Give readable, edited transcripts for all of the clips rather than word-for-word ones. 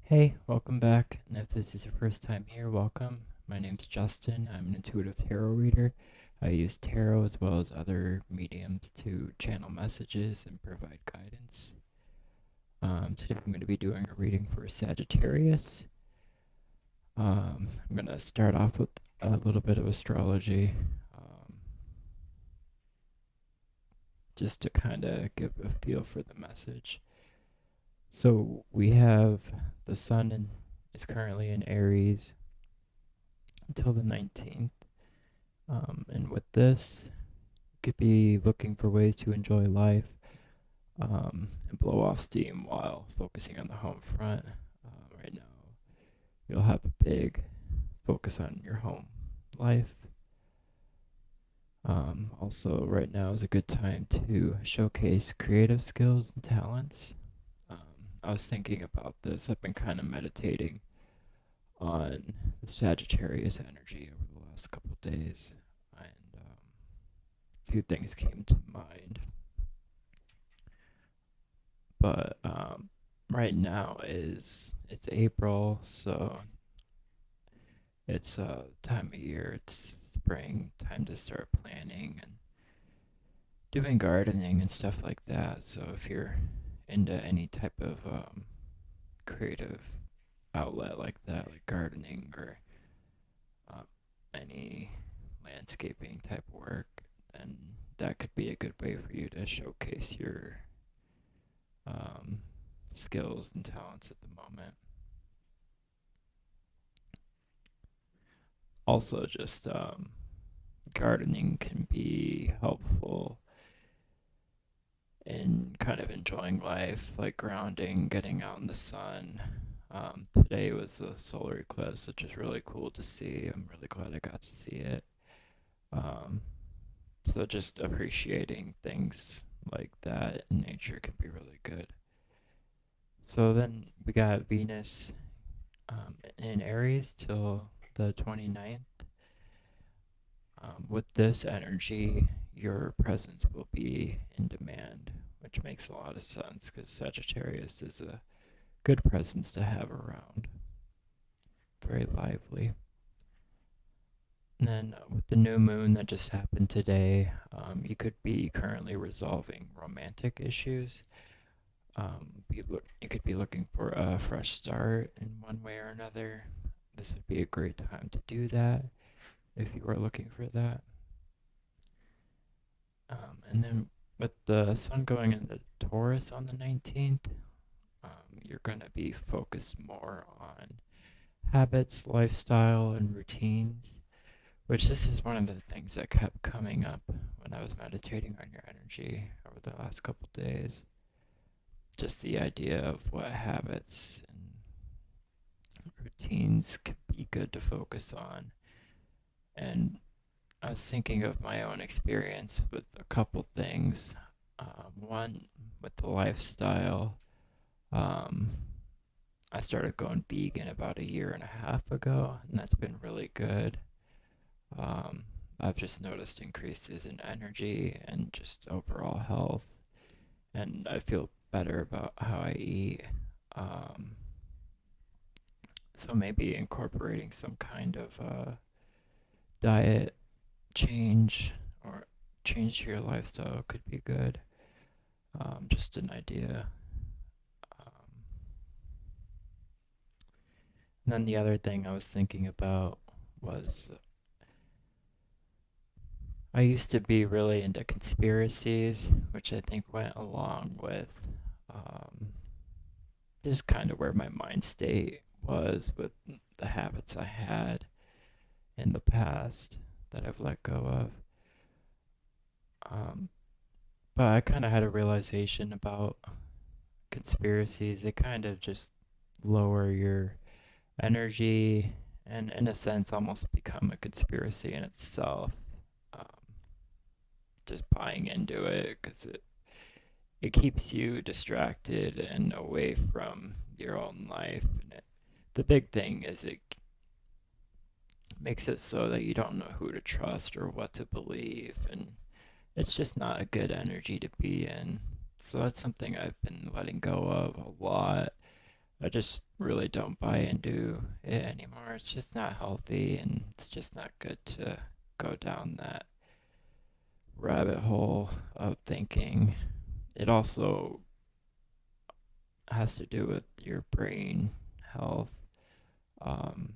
Hey, welcome back. And if this is your first time here, welcome. My name's Justin. I'm an intuitive tarot reader. I use tarot as well as other mediums to channel messages and provide guidance. Today I'm going to be doing a reading for Sagittarius. I'm going to start off with a little bit of astrology, just to kind of give a feel for the message. So we have the sun is currently in Aries until the 19th. And with this, you could be looking for ways to enjoy life and blow off steam while focusing on the home front. Right now, you'll have a big focus on your home life. Also, right now is a good time to showcase creative skills and talents. I was thinking about this. I've been kind of meditating on the Sagittarius energy over the last couple of days, and a few things came to mind. But right now it's April, so it's time of year. It's spring, time to start planning and doing gardening and stuff like that. So if you're into any type of creative outlet like that, like gardening or any landscaping type work, then that could be a good way for you to showcase your um, skills and talents at the moment. Also, just gardening can be helpful in kind of enjoying life, like grounding, getting out in the sun. Today was a solar eclipse, which is really cool to see. I'm really glad I got to see it. Um, so just appreciating things like that in nature can be really good. So then we got Venus in Aries till the 29th. With this energy, your presence will be in demand, which makes a lot of sense because Sagittarius is a good presence to have around. Very lively. And then with the new moon that just happened today, you could be currently resolving romantic issues. You could be looking for a fresh start in one way or another. This would be a great time to do that if you are looking for that. And then with the sun going into Taurus on the 19th, you're going to be focused more on habits, lifestyle, and routines, which this is one of the things that kept coming up when I was meditating on your energy over the last couple days. Just the idea of what habits and routines could be good to focus on. And I was thinking of my own experience with a couple things. One, with the lifestyle. Um, I started going vegan about a year and a half ago, and that's been really good. Um, I've just noticed increases in energy and just overall health, and I feel better about how I eat. Um, so maybe incorporating some kind of diet change or change to your lifestyle could be good. Just an idea. Um, and then the other thing I was thinking about was I used to be really into conspiracies, which I think went along with um, just kind of where my mind state was with the habits I had in the past that I've let go of. Um, but I kind of had a realization about conspiracies. They kind of just lower your energy and, in a sense, almost become a conspiracy in itself. Um, just buying into it because it keeps you distracted and away from your own life. And the big thing is it makes it so that you don't know who to trust or what to believe, and it's just not a good energy to be in. So that's something I've been letting go of a lot. I just really don't buy into it anymore. It's just not healthy, and it's just not good to go down that rabbit hole of thinking. It also has to do with your brain health. Um,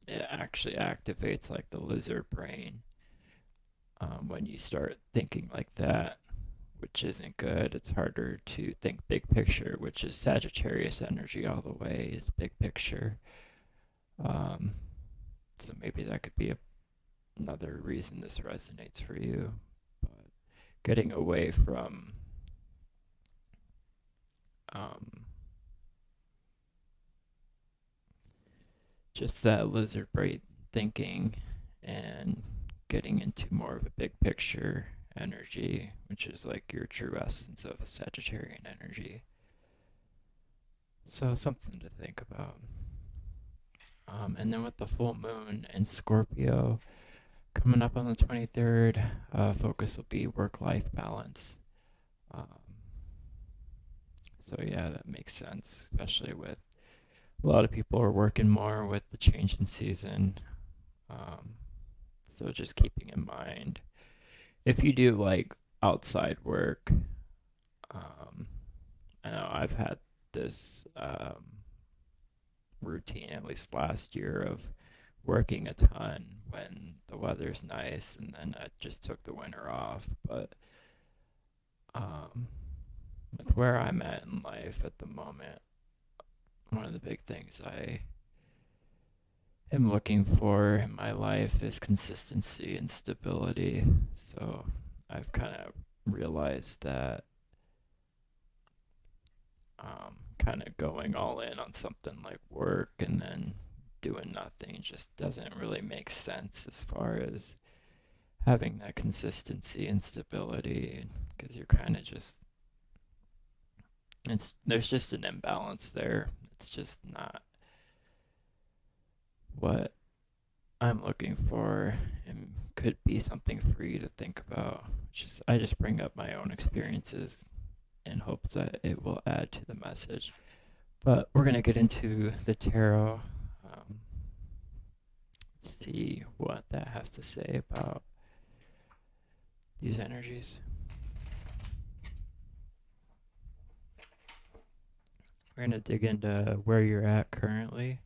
it actually activates like the lizard brain when you start thinking like that, which isn't good. It's harder to think big picture, which is Sagittarius energy all the way, is big picture. Um, so maybe that could be another reason this resonates for you. But getting away from um, just that lizard brain thinking and getting into more of a big picture energy, which is like your true essence of a Sagittarian energy. So something to think about. And then with the full moon in Scorpio coming up on the 23rd, focus will be work life balance. Um, so, yeah, that makes sense, especially with a lot of people are working more with the change in season. Um, so, just keeping in mind if you do like outside work, I know I've had this routine, at least last year, of working a ton when the weather's nice, and then I just took the winter off. But um, with where I'm at in life at the moment, one of the big things I am looking for in my life is consistency and stability. So I've kind of realized that kind of going all in on something like work and then doing nothing just doesn't really make sense as far as having that consistency and stability, because you're kind of just there's just an imbalance there. It's just not what I'm looking for, and could be something for you to think about. Just I just bring up my own experiences in hopes that it will add to the message. But we're gonna get into the tarot. See what that has to say about these energies. We're gonna dig into where you're at currently.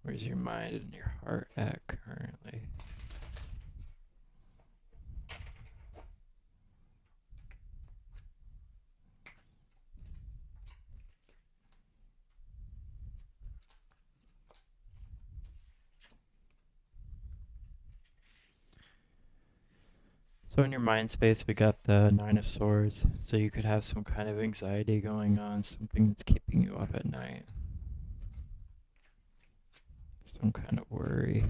Where's your mind and your heart at currently? So in your mind space, we got the Nine of Swords. So you could have some kind of anxiety going on, something that's keeping you up at night, some kind of worry.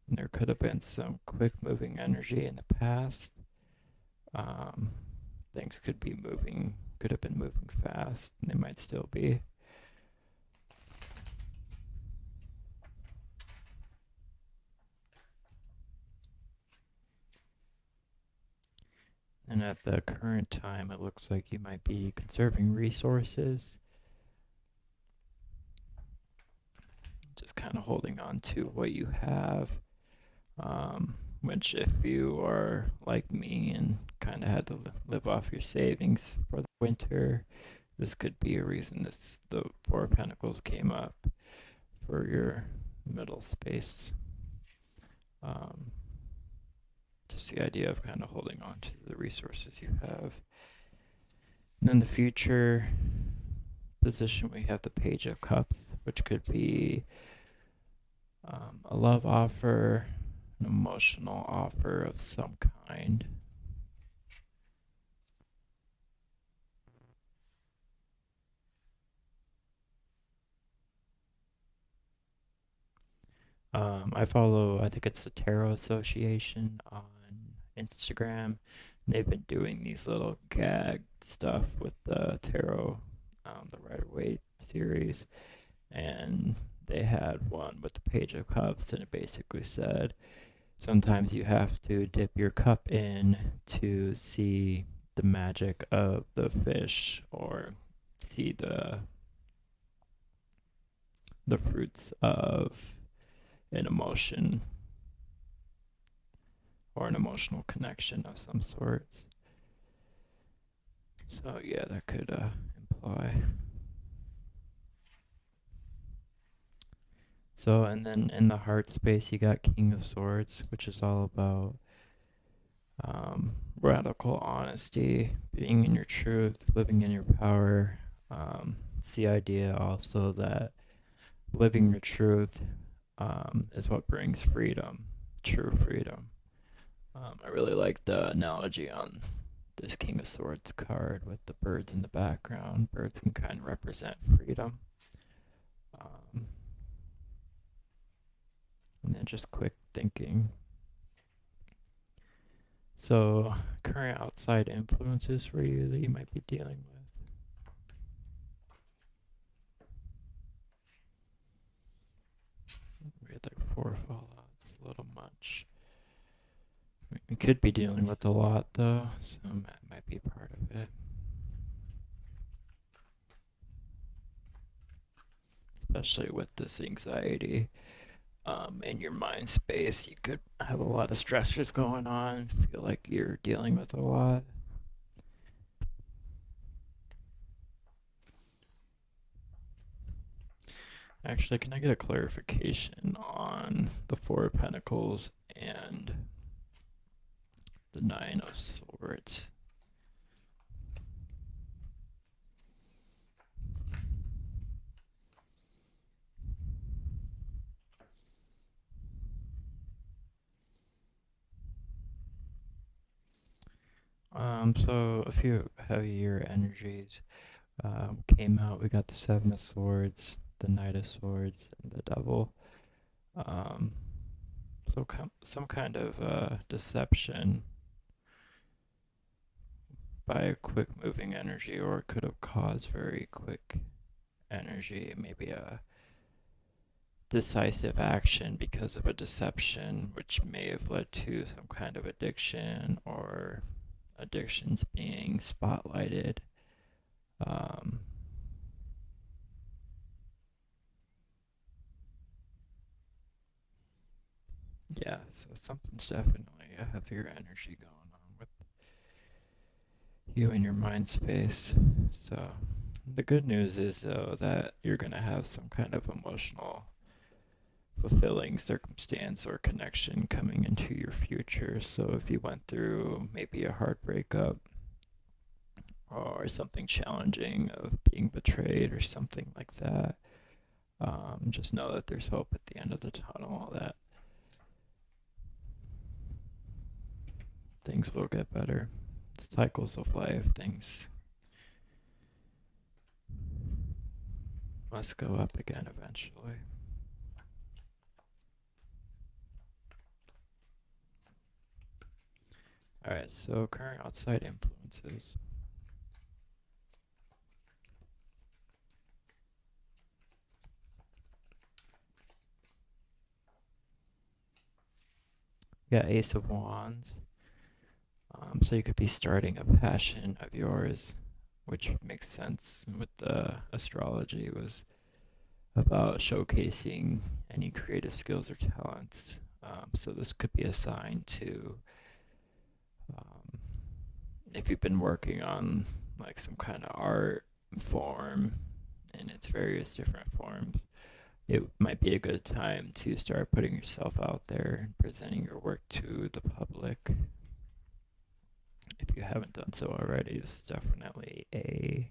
And there could have been some quick moving energy in the past. Um, things could have been moving fast, and they might still be. And at the current time, it looks like you might be conserving resources, just kind of holding on to what you have. Which, if you are like me and kind of had to live off your savings for the winter, this could be a reason the Four of Pentacles came up for your middle space. Just the idea of kind of holding on to the resources you have. And then the future position, we have the Page of Cups, which could be a love offer, an emotional offer of some kind. I think it's the Tarot Association on Instagram. They've been doing these little gag stuff with the tarot, the Waite series. and they had one with the Page of Cups, and it basically said sometimes you have to dip your cup in to see the magic of the fish or see the fruits of an emotion or an emotional connection of some sort. So yeah, that could imply. So, and then in the heart space, you got King of Swords, which is all about radical honesty, being in your truth, living in your power. It's the idea also that living your truth is what brings freedom, true freedom. I really like the analogy on this King of Swords card with the birds in the background. Birds can kind of represent freedom. And then just quick thinking. So, current outside influences for you that you might be dealing with. We had like 4 fallouts, a little much. We could be dealing with a lot though, so that might be part of it. Especially with this anxiety in your mind space, you could have a lot of stressors going on, feel like you're dealing with a lot. Actually, can I get a clarification on the 4 of Pentacles and the 9 of Swords? So a few heavier energies came out. We got the 7 of Swords, the Knight of Swords, and the Devil. So some kind of deception by a quick moving energy, or it could have caused very quick energy, maybe a decisive action because of a deception, which may have led to some kind of addiction or addictions being spotlighted. Yeah, so something's definitely a heavier energy going on with you in your mind space. So the good news is though that you're gonna have some kind of emotional fulfilling circumstance or connection coming into your future. So if you went through maybe a hard breakup or something challenging of being betrayed or something like that, just know that there's hope at the end of the tunnel, that things will get better. Cycles of life, things must go up again eventually. Alright, so current outside influences. You got Ace of Wands. So you could be starting a passion of yours, which makes sense with the astrology. It was about showcasing any creative skills or talents. So this could be a sign to, if you've been working on like some kind of art form in its various different forms, it might be a good time to start putting yourself out there and presenting your work to the public. If you haven't done so already, this is definitely a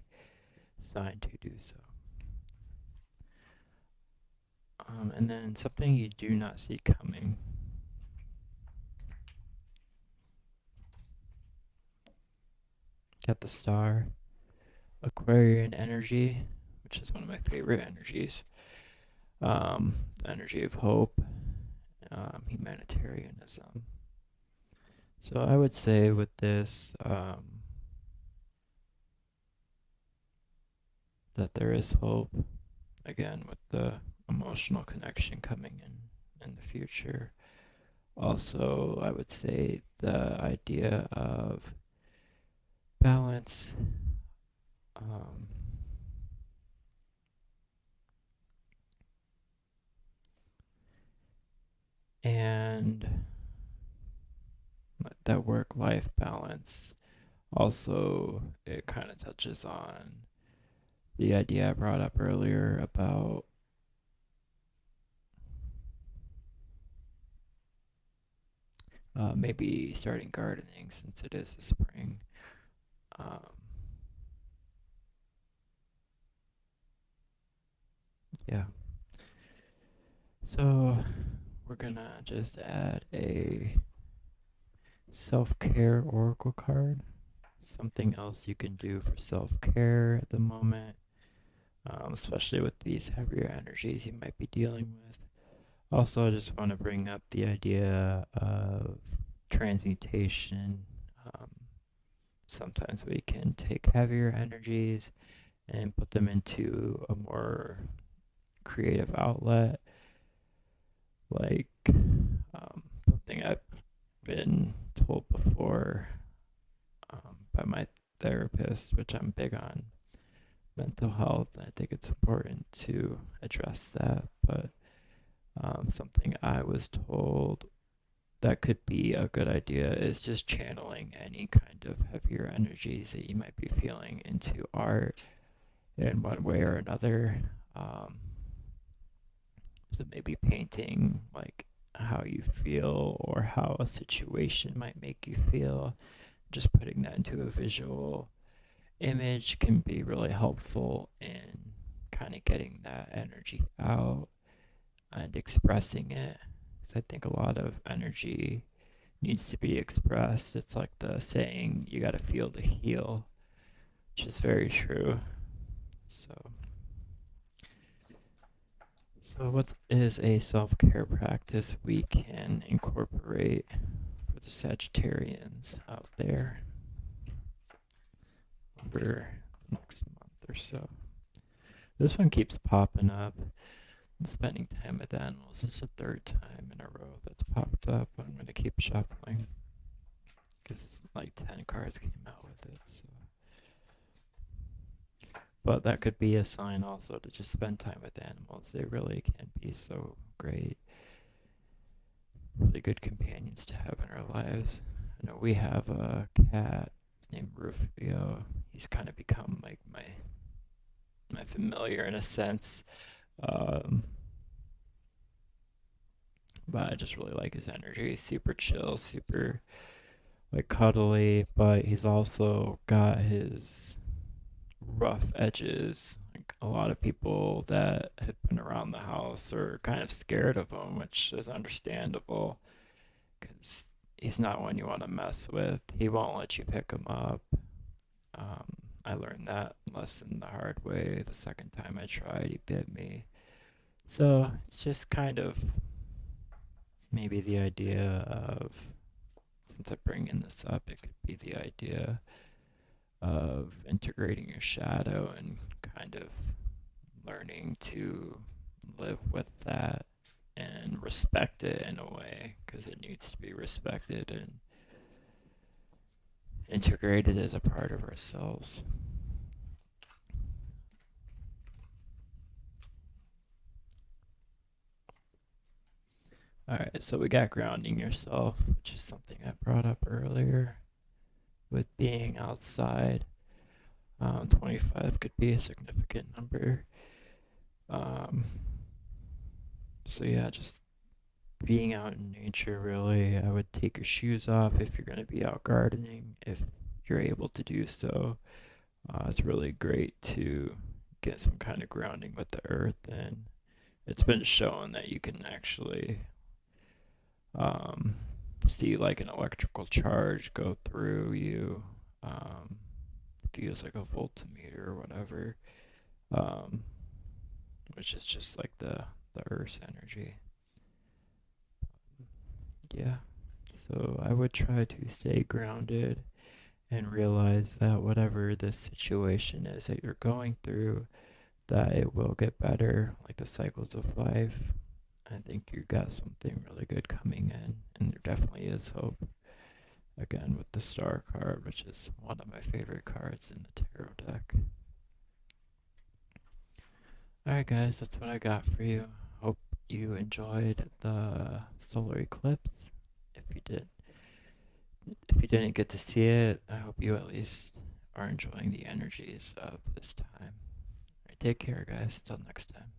sign to do so. And then something you do not see coming. Got the Star, Aquarian energy, which is one of my favorite energies. The energy of hope, humanitarianism. So I would say with this, that there is hope. again, with the emotional connection coming in the future. Also, I would say the idea of balance, um, and that work-life balance. Also, it kind of touches on the idea I brought up earlier about maybe starting gardening since it is the spring. Um, yeah. So we're gonna just add a self-care oracle card. Something else you can do for self-care at the moment, especially with these heavier energies you might be dealing with. Also, I just want to bring up the idea of transmutation. Um, Sometimes we can take heavier energies and put them into a more creative outlet, like something I've been told before by my therapist, which I'm big on mental health. I think it's important to address that, but something I was told that could be a good idea is just channeling any kind of heavier energies that you might be feeling into art in one way or another. Um, so maybe painting like how you feel or how a situation might make you feel. Just putting that into a visual image can be really helpful in kind of getting that energy out and expressing it. Because I think a lot of energy needs to be expressed. It's like the saying, you got to feel to heal, which is very true. So, what is a self care practice we can incorporate for the Sagittarians out there over the next month or so? This one keeps popping up. Spending time with animals. This is the third time in a row that's popped up. I'm going to keep shuffling because like 10 cards came out with it. So. But that could be a sign also to just spend time with animals. They really can be so great. Really good companions to have in our lives. I know we have a cat named Rufio. He's kind of become like my familiar in a sense. But I just really like his energy. He's super chill, super like cuddly, but he's also got his rough edges. Like a lot of people that have been around the house are kind of scared of him, which is understandable because he's not one you want to mess with. He won't let you pick him up. I learned that lesson the hard way. The second time I tried, he bit me. So it's just kind of maybe the idea of, since I bring in this up, it could be the idea of integrating your shadow and kind of learning to live with that and respect it in a way because it needs to be respected and integrated as a part of ourselves. Alright, so we got grounding yourself, which is something I brought up earlier with being outside. 25 could be a significant number. Um, so yeah, just being out in nature, really. I would take your shoes off if you're going to be out gardening, if you're able to do so. It's really great to get some kind of grounding with the earth, and it's been shown that you can actually um, see like an electrical charge go through you. Feels like a voltmeter or whatever, um, which is just like the Earth's energy. Yeah, so I would try to stay grounded and realize that whatever the situation is that you're going through, that it will get better, like the cycles of life. I think you got something really good coming in, and there definitely is hope. Again, with the Star card, which is one of my favorite cards in the tarot deck. Alright, guys, that's what I got for you. Hope you enjoyed the solar eclipse. If you did, if you didn't get to see it, I hope you at least are enjoying the energies of this time. Alright, take care, guys. Until next time.